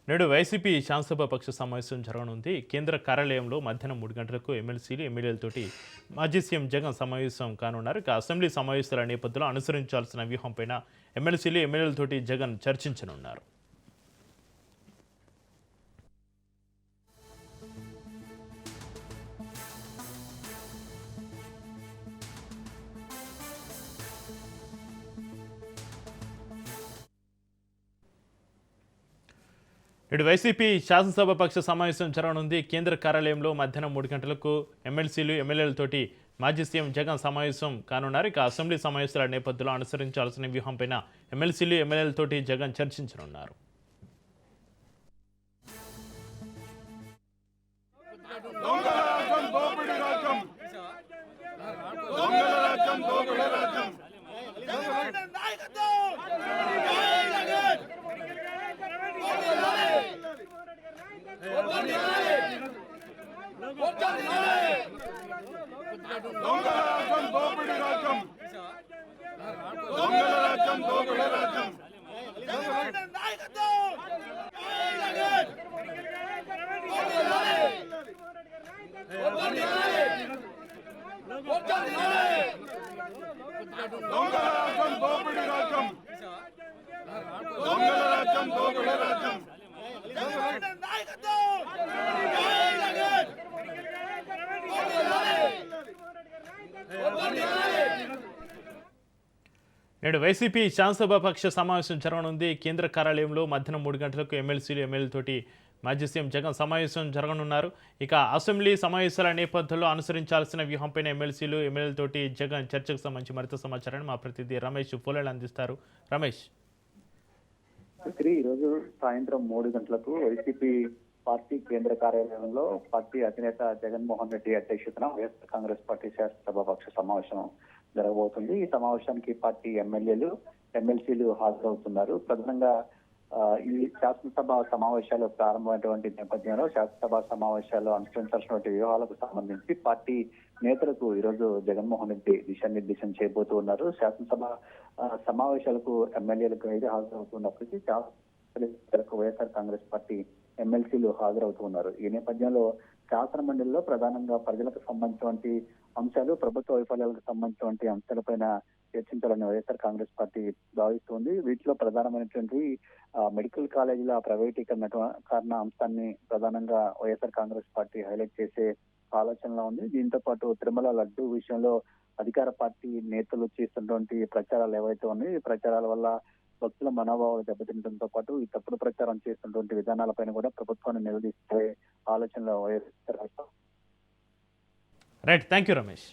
నేడు వైసీపీ శాసనసభ పక్ష సమావేశం జరగనుంది. కేంద్ర కార్యాలయంలో మధ్యాహ్నం 3 గంటలకు ఎమ్మెల్సీలు, ఎమ్మెల్యేలతోటి మాజీ సీఎం జగన్ సమావేశం కానున్నారు. ఇక అసెంబ్లీ సమావేశాల నేపథ్యంలో అనుసరించాల్సిన వ్యూహంపైన ఎమ్మెల్సీలు, ఎమ్మెల్యేలతోటి జగన్ చర్చించనున్నారు. ఇటు వైసీపీ శాసనసభ పక్ష సమావేశం జరగనుంది. కేంద్ర కార్యాలయంలో మధ్యాహ్నం 3 గంటలకు ఎమ్మెల్సీలు, ఎమ్మెల్యేలతోటి మాజీ సీఎం జగన్ సమావేశం కానున్నారు. ఇక అసెంబ్లీ సమావేశాల నేపథ్యంలో అనుసరించాల్సిన వ్యూహంపైన ఎమ్మెల్సీలు, ఎమ్మెల్యేలతోటి జగన్ చర్చించనున్నారు. నేడు వైసీపీ శాసనసభ పక్ష సమావేశం జరగనుంది. కేంద్ర కార్యాలయంలో మధ్యాహ్నం 3 గంటలకు ఎమ్మెల్సీలు, ఎమ్మెల్యేలతోటి మాజీ సీఎం జగన్ సమావేశం జరగనున్నారు. ఇక అసెంబ్లీ సమావేశాల నేపథ్యంలో అనుసరించాల్సిన వ్యూహంపైన ఎమ్మెల్సీలు, ఎమ్మెల్యేలతోటి జగన్ చర్చకు సంబంధించి మరింత సమాచారాన్ని మా ప్రతినిధి రమేష్ పూలేలు అందిస్తారు. రమేష్, ఈరోజు సాయంత్రం 3 గంటలకు వైసీపీ పార్టీ కేంద్ర కార్యాలయంలో పార్టీ అధినేత జగన్మోహన్ రెడ్డి అధ్యక్షతన వైఎస్ఆర్ కాంగ్రెస్ పార్టీ శాసనసభ పక్ష సమావేశం జరగబోతుంది. ఈ సమావేశానికి పార్టీ ఎమ్మెల్యేలు, ఎమ్మెల్సీలు హాజరవుతున్నారు. ప్రధానంగా ఈ శాసనసభ సమావేశాలు ప్రారంభమైనటువంటి నేపథ్యంలో శాసనసభ సమావేశాలు అనుసరించాల్సినటువంటి వ్యూహాలకు సంబంధించి పార్టీ నేతలకు ఈరోజు జగన్మోహన్ రెడ్డి దిశానిర్దేశం చేయబోతూ ఉన్నారు. శాసనసభ సమావేశాలకు ఎమ్మెల్యేలకు అయితే హాజరవుతున్నప్పటికీ వైఎస్ఆర్ కాంగ్రెస్ పార్టీ ఎమ్మెల్సీలు హాజరవుతూ ఉన్నారు. ఈ నేపథ్యంలో శాసన మండలిలో ప్రధానంగా ప్రజలకు సంబంధించినటువంటి అంశాలు, ప్రభుత్వ వైఫల్యాలకు సంబంధించినటువంటి అంశాలపైన చర్చించాలని వైఎస్ఆర్ కాంగ్రెస్ పార్టీ భావిస్తుంది. వీటిలో ప్రధానమైనటువంటి మెడికల్ కాలేజీల ప్రైవేటీకరణ కారణ అంశాన్ని ప్రధానంగా వైఎస్ఆర్ కాంగ్రెస్ పార్టీ హైలైట్ చేసే ఆలోచనలో ఉంది. దీంతో పాటు తిరుమల లడ్డు విషయంలో అధికార పార్టీ నేతలు చేస్తున్నటువంటి ప్రచారాలు ఏవైతే ఉన్నాయో ఈ ప్రచారాల వల్ల భక్తుల మనోభావాలు దెబ్బతింటంతో పాటు ఈ తప్పుడు ప్రచారం చేస్తున్నటువంటి విధానాలపైన కూడా ప్రభుత్వాన్ని నిలదీసే ఆలోచనలో YSR right, thank you Ramesh.